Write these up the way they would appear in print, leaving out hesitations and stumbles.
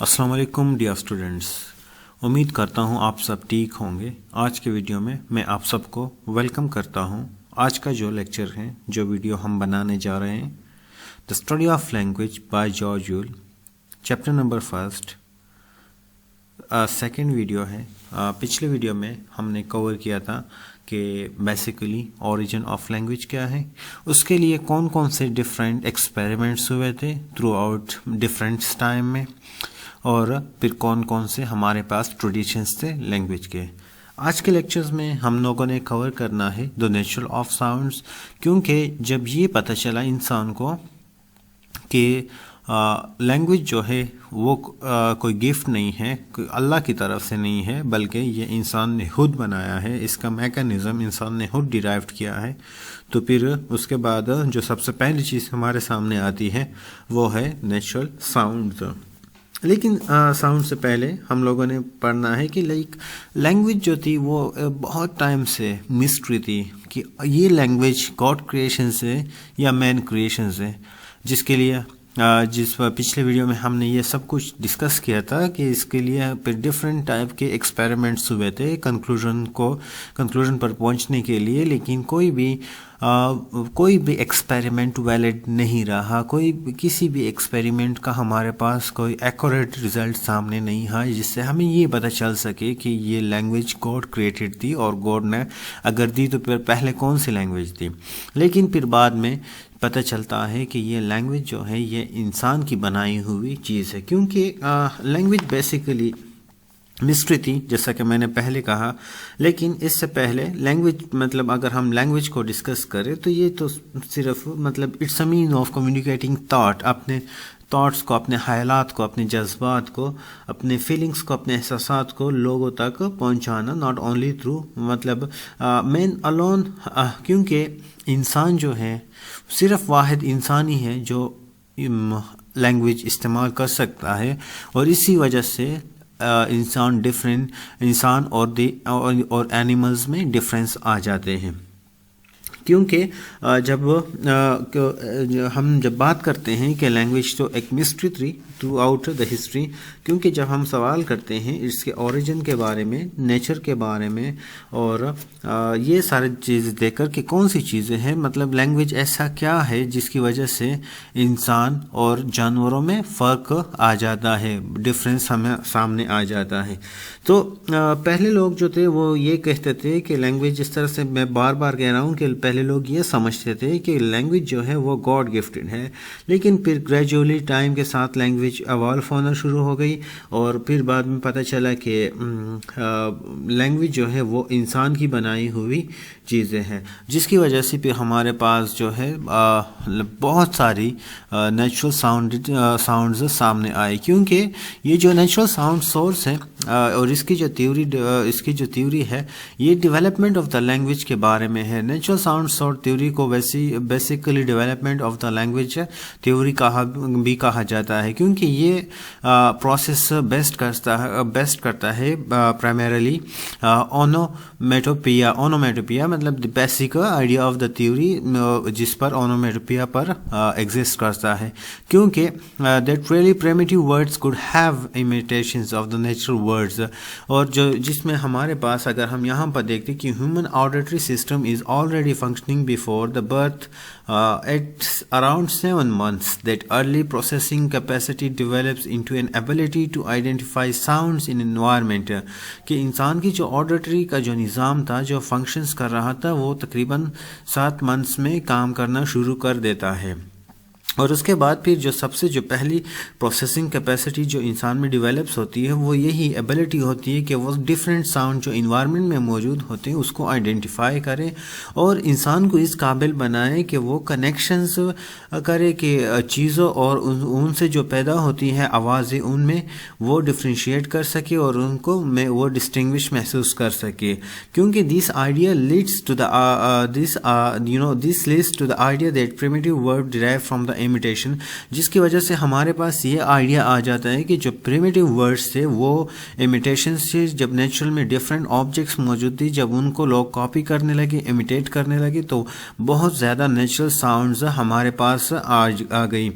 السلام علیکم dear students, امید کرتا ہوں آپ سب ٹھیک ہوں گے۔ آج کے ویڈیو میں آپ سب کو ویلکم کرتا ہوں۔ آج کا جو لیکچر ہے، جو ویڈیو ہم بنانے جا رہے ہیں، the study of language by George you'll, chapter number 1، second video ہے۔ پچھلے ویڈیو میں ہم نے کور کیا تھا کہ بیسیکلی اوریجن آف لینگویج کیا ہے، اس کے لیے کون کون سے ڈفرینٹ ایکسپیریمنٹس ہوئے تھے تھرو آؤٹ ڈفرینٹس ٹائم میں، اور پھر کون کون سے ہمارے پاس ٹریڈیشنس تھے لینگویج کے۔ آج کے لیکچرز میں ہم لوگوں نے کور کرنا ہے دا نیچر آف ساؤنڈس، کیونکہ جب یہ پتہ چلا انسان کو کہ لینگویج جو ہے وہ کوئی گفٹ نہیں ہے، اللہ کی طرف سے نہیں ہے، بلکہ یہ انسان نے خود بنایا ہے، اس کا میکانزم انسان نے خود ڈیرائیوڈ کیا ہے، تو پھر اس کے بعد جو سب سے پہلی چیز ہمارے سامنے آتی ہے وہ ہے نیچرل ساؤنڈز۔ لیکن ساؤنڈ سے پہلے ہم لوگوں نے پڑھنا ہے کہ لینگویج جو تھی وہ بہت ٹائم سے مسٹری تھی کہ یہ لینگویج گاڈ کریشن سے یا مین کریشن سے، جس کے لیے پچھلے ویڈیو میں ہم نے یہ سب کچھ ڈسکس کیا تھا کہ اس کے لیے پھر ڈفرینٹ ٹائپ کے ایکسپیریمنٹس ہوئے تھے کنکلوژن پر پہنچنے کے لیے، لیکن کوئی بھی ایکسپیریمنٹ ویلڈ نہیں رہا، کسی بھی ایکسپیریمنٹ کا ہمارے پاس کوئی ایکوریٹ رزلٹ سامنے نہیں آیا جس سے ہمیں یہ پتہ چل سکے کہ یہ لینگویج گاڈ کریٹڈ تھی، اور گاڈ نے اگر دی تو پھر پہلے کون سی لینگویج تھی۔ لیکن پھر بعد میں پتہ چلتا ہے کہ یہ لینگویج جو ہے یہ انسان کی بنائی ہوئی چیز ہے، کیونکہ لینگویج بیسیکلی مسٹری تھی جیسا کہ میں نے پہلے کہا۔ لیکن اس سے پہلے لینگویج مطلب اگر ہم لینگویج کو ڈسکس کریں تو یہ تو صرف مطلب it's a mean of communicating thought, اپنے تھاٹس کو، اپنے خیالات کو، اپنے جذبات کو، اپنے فیلنگس کو، اپنے احساسات کو لوگوں تک پہنچانا، ناٹ اونلی تھرو مطلب مین الون، کیونکہ انسان جو ہے صرف واحد انسان ہی ہے جو لینگویج استعمال کر سکتا ہے، اور اسی وجہ سے انسان اور اینیملز میں ڈفرینس آ جاتے ہیں، کیونکہ ہم جب بات کرتے ہیں کہ لینگویج تو ایک مسٹری تھی تھرو آؤٹ دا ہسٹری، کیونکہ جب ہم سوال کرتے ہیں اس کے اوریجن کے بارے میں، نیچر کے بارے میں، اور یہ ساری چیزیں دیکھ کر کہ کون سی چیزیں ہیں، مطلب لینگویج ایسا کیا ہے جس کی وجہ سے انسان اور جانوروں میں فرق آ جاتا ہے، ڈفرینس ہمیں سامنے آ جاتا ہے۔ تو پہلے لوگ جو تھے وہ یہ کہتے تھے کہ لینگویج، جس طرح سے میں بار بار کہہ رہا ہوں کہ پہلے لوگ یہ سمجھتے تھے کہ لینگویج جو ہے وہ گاڈ گفٹڈ ہے، لیکن پھر گریجولی ٹائم کے ساتھ لینگویج ایوالو ہونا شروع ہو گئی، اور پھر بعد میں پتہ چلا کہ لینگویج جو ہے وہ انسان کی بنائی ہوئی چیزیں ہیں، جس کی وجہ سے پھر ہمارے پاس جو ہے بہت ساری نیچرل ساؤنڈز سامنے آئے، کیونکہ یہ جو نیچرل ساؤنڈ سورس ہے اور اس کی جو تھیوری ہے یہ ڈیولپمنٹ آف دا لینگویج کے بارے میں ہے۔ نیچرل ساؤنڈ سورس تھیوری کو basically development of the language theory بھی کہا جاتا ہے، کیونکہ یہ پروسیس بیسٹ کرتا ہے پرائمریلی اونومیٹوپیا مطلب basic idea of the theory, جس پر اونومیٹوپیا پر ایگزسٹ کرتا ہے، کیونکہ that really primitive words could have imitations of the natural words، اور جس میں ہمارے پاس اگر ہم یہاں پر دیکھتے کہ human auditory system is already functioning before the birth at around 7 months. That early processing capacity develops into an ability to identify sounds in environment، کہ انسان کی جو آڈیٹری کا جو نظام تھا، جو فنکشنز کر رہا تھا، وہ تقریباً 7 months میں کام کرنا شروع کر دیتا ہے، اور اس کے بعد پھر جو پہلی پروسیسنگ کیپیسٹی جو انسان میں ڈیولپس ہوتی ہے وہ یہی ایبلٹی ہوتی ہے کہ وہ ڈفرینٹ ساؤنڈ جو انوائرمنٹ میں موجود ہوتے ہیں اس کو آئیڈینٹیفائی کرے، اور انسان کو اس قابل بنائے کہ وہ کنیکشنز کرے کہ چیزوں اور ان سے جو پیدا ہوتی ہے آوازیں، ان میں وہ ڈفرینشیٹ کر سکے اور ان کو وہ ڈسٹنگوش محسوس کر سکے، کیونکہ this idea leads to the idea that primitive word derive from the imitation, جس کی وجہ سے ہمارے پاس یہ آئیڈیا آ جاتا ہے کہ جو پریمیٹیو ورڈز تھے وہ امیٹیشن سے، جب نیچرل میں ڈفرینٹ آبجیکٹس موجود تھی، جب ان کو لوگ کاپی کرنے لگے، امیٹیٹ کرنے لگے، تو بہت زیادہ نیچرل ساؤنڈز ہمارے پاس آ گئی۔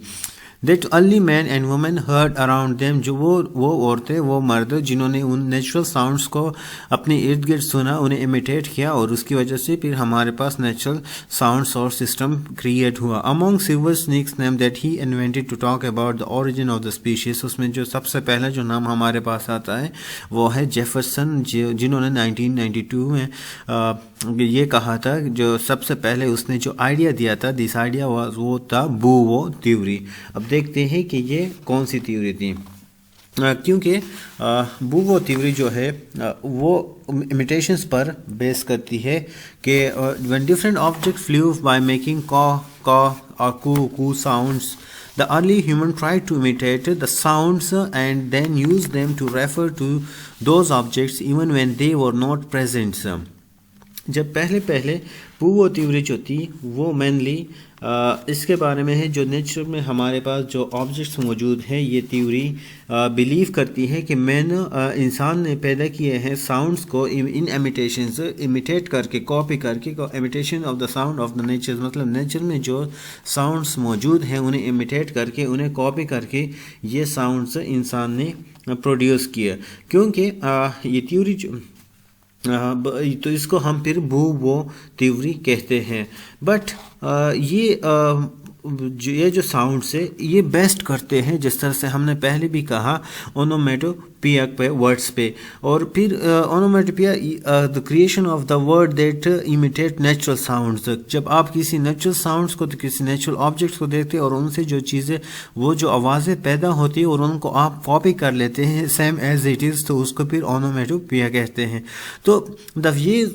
that only men and women heard around them, جو وہ عورتیں وہ مرد جنہوں نے ان نیچرل ساؤنڈس کو اپنے ارد گرد سنا انہیں امیٹیٹ کیا اور اس کی وجہ سے پھر ہمارے پاس نیچرل ساؤنڈس اور سسٹم کریٹ ہوا. among silver snake's name that he invented to talk about the origin of the species, اس میں جو سب سے پہلا جو نام ہمارے پاس آتا ہے وہ ہے جیفرسن, جنہوں نے 1992 میں یہ کہا تھا, جو سب سے پہلے اس نے جو آئیڈیا دیا تھا, دس آئیڈیا وہ تھا بوو تھیوری. اب دیکھتے ہیں کہ یہ کون سی تھیوری تھی, کیونکہ بوو تھیوری جو ہے وہ امیٹیشنس پر بیس کرتی ہے کہ when different objects flew by making caw or coo sounds, the early human tried to imitate the sounds and then use them to refer to those objects even when they were not present. جب پہلے بوو theory جو تھی وہ mainly اس کے بارے میں ہے جو نیچر میں ہمارے پاس جو آبجیکٹس موجود ہیں, یہ تھیوری بلیو کرتی ہے کہ انسان نے پیدا کیے ہیں ساؤنڈس کو ان امیٹیشنز امیٹیٹ کر کے, کاپی کر کے, imitation of the sound of the nature, مطلب نیچر میں جو ساؤنڈس موجود ہیں انہیں امیٹیٹ کر کے, انہیں کاپی کر کے یہ ساؤنڈس انسان نے پروڈیوس کیا. کیونکہ یہ تھیوری تو اس کو ہم پھر بوو تھیوری کہتے ہیں. بٹ یہ جو ساؤنڈس ہے یہ بیسٹ کرتے ہیں, جس طرح سے ہم نے پہلے بھی کہا, اونومیٹوپیا پہ, ورڈس پہ, اور پھر onomatopoeia the creation of the word that imitate natural sounds. جب آپ کسی نیچرل ساؤنڈس کو, کسی نیچرل آبجیکٹس کو دیکھتے ہیں اور ان سے جو چیزیں, وہ جو آوازیں پیدا ہوتی ہیں اور ان کو آپ کاپی کر لیتے ہیں سیم ایز اٹ از, تو اس کو پھر اونومیٹوپیا کہتے ہیں. تو یہ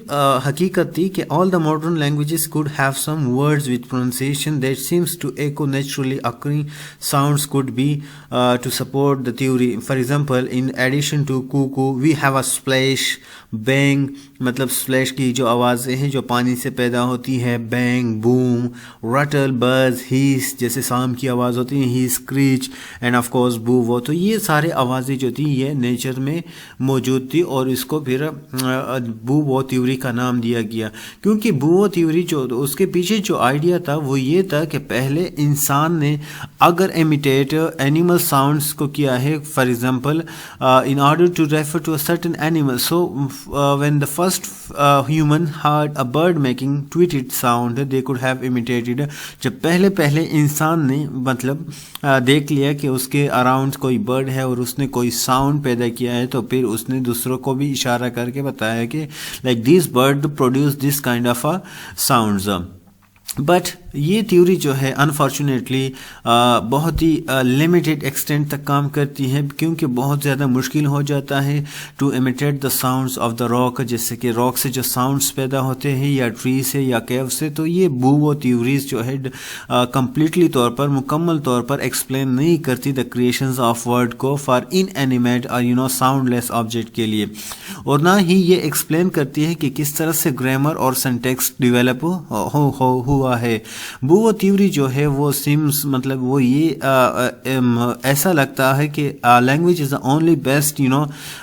حقیقت تھی کہ all the modern languages could have some words with pronunciation that seems to echo naturally occurring sounds could be to support the theory. For example, in addition to cuckoo, we have a splash, bang, مطلب splash کی جو آوازیں ہیں جو پانی سے پیدا ہوتی ہے, bang, boom, rattle, buzz, hiss, جیسے سام کی آواز ہوتی ہے, hiss, screech, and of course boo. تو یہ سارے آوازیں جو تھی یہ نیچر میں موجود تھی اور اس کو پھر بوو تھیوری کا نام دیا گیا. کیونکہ بوو تھیوری جو اس کے پیچھے جو آئیڈیا تھا وہ یہ تھا کہ پہلے انسان نے اگر امیٹیٹ اینیمل ساؤنڈس کو کیا ہے, for example in order to refer to a certain animal, so when the first human heard a bird making tweeted sound, they could have imitated. جب پہلے انسان نے مطلب دیکھ لیا کہ اس کے اراؤنڈ کوئی برڈ ہے اور اس نے کوئی ساؤنڈ پیدا کیا ہے, تو پھر اس نے دوسروں کو بھی اشارہ کر کے بتایا کہ like this bird produce this kind of sounds. But یہ تھیوری جو ہے انفارچونیٹلی بہت ہی لمیٹیڈ ایکسٹینٹ تک کام کرتی ہے, کیونکہ بہت زیادہ مشکل ہو جاتا ہے to imitate the sounds of the rock, جیسے کہ راک سے جو ساؤنڈس پیدا ہوتے ہیں یا ٹری سے یا کیو سے. تو یہ بوو تھیوریز جو ہے کمپلیٹلی طور پر, مکمل طور پر ایکسپلین نہیں کرتی دا کریشنز آف ورڈ کو فار ان اینیمیٹ اور ساؤنڈ لیس آبجیکٹ کے لیے, اور نہ ہی یہ ایکسپلین کرتی ہے کہ کس طرح سے گرامر اور سینٹیکس ڈیولپ ہوا ہے. بوو تھیوری جو ہے وہ سیمز مطلب وہ یہ ایسا لگتا ہے کہ language is only best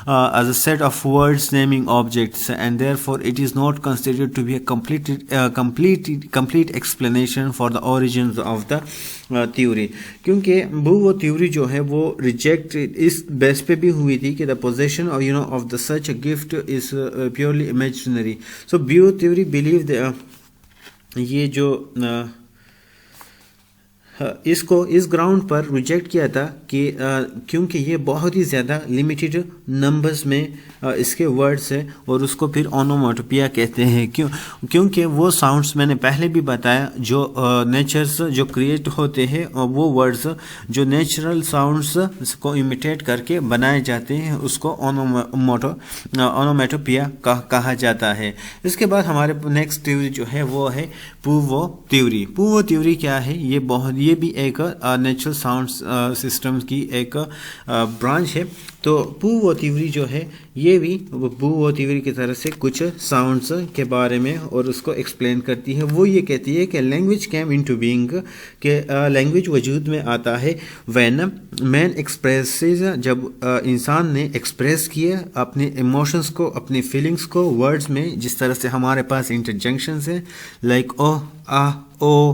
as a set of words naming objects, and therefore it is not considered to be a complete explanation for the origins of the theory. کیونکہ بوو تھیوری جو ہے وہ ریجیکٹ اس بیس پہ بھی ہوئی تھی کہ the possession of the such a gift is purely imaginary. So bow theory believe یہ جو اس کو اس گراؤنڈ پر ریجیکٹ کیا تھا کہ کیونکہ یہ بہت ہی زیادہ لمیٹیڈ نمبرز میں اس کے ورڈز ہیں, اور اس کو پھر اونومیٹوپیا کہتے ہیں. کیونکہ وہ ساؤنڈس میں نے پہلے بھی بتایا جو نیچرز جو کریٹ ہوتے ہیں, وہ ورڈز جو نیچرل ساؤنڈس کو امیٹیٹ کر کے بنائے جاتے ہیں اس کو اونومیٹوپیا کہا جاتا ہے. اس کے بعد ہمارے نیکسٹ تھیوری جو ہے وہ ہے بوو تھیوری. بوو تھیوری کیا ہے, یہ بھی ایک نیچرل ساؤنڈ سسٹم کی ایک برانچ ہے. تو بوو تھیوری جو ہے یہ بھی بوو تھیوری کی طرف سے کچھ ساؤنڈس کے بارے میں اور اس کو ایکسپلین کرتی ہے. وہ یہ کہتی ہے کہ لینگویج کیم انٹو بینگ, کہ لینگویج وجود میں آتا ہے وین مین ایکسپریسز, جب انسان نے ایکسپریس کیا اپنے ایموشنس کو, اپنی فیلنگس کو ورڈز میں, جس طرح سے ہمارے پاس انٹرجنکشنز ہیں like oh, a, O,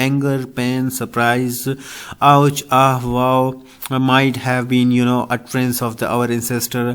anger, pain, surprise, ouch, ah, wow, might have been utterance of our ancestor.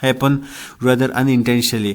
happen rather unintentionally.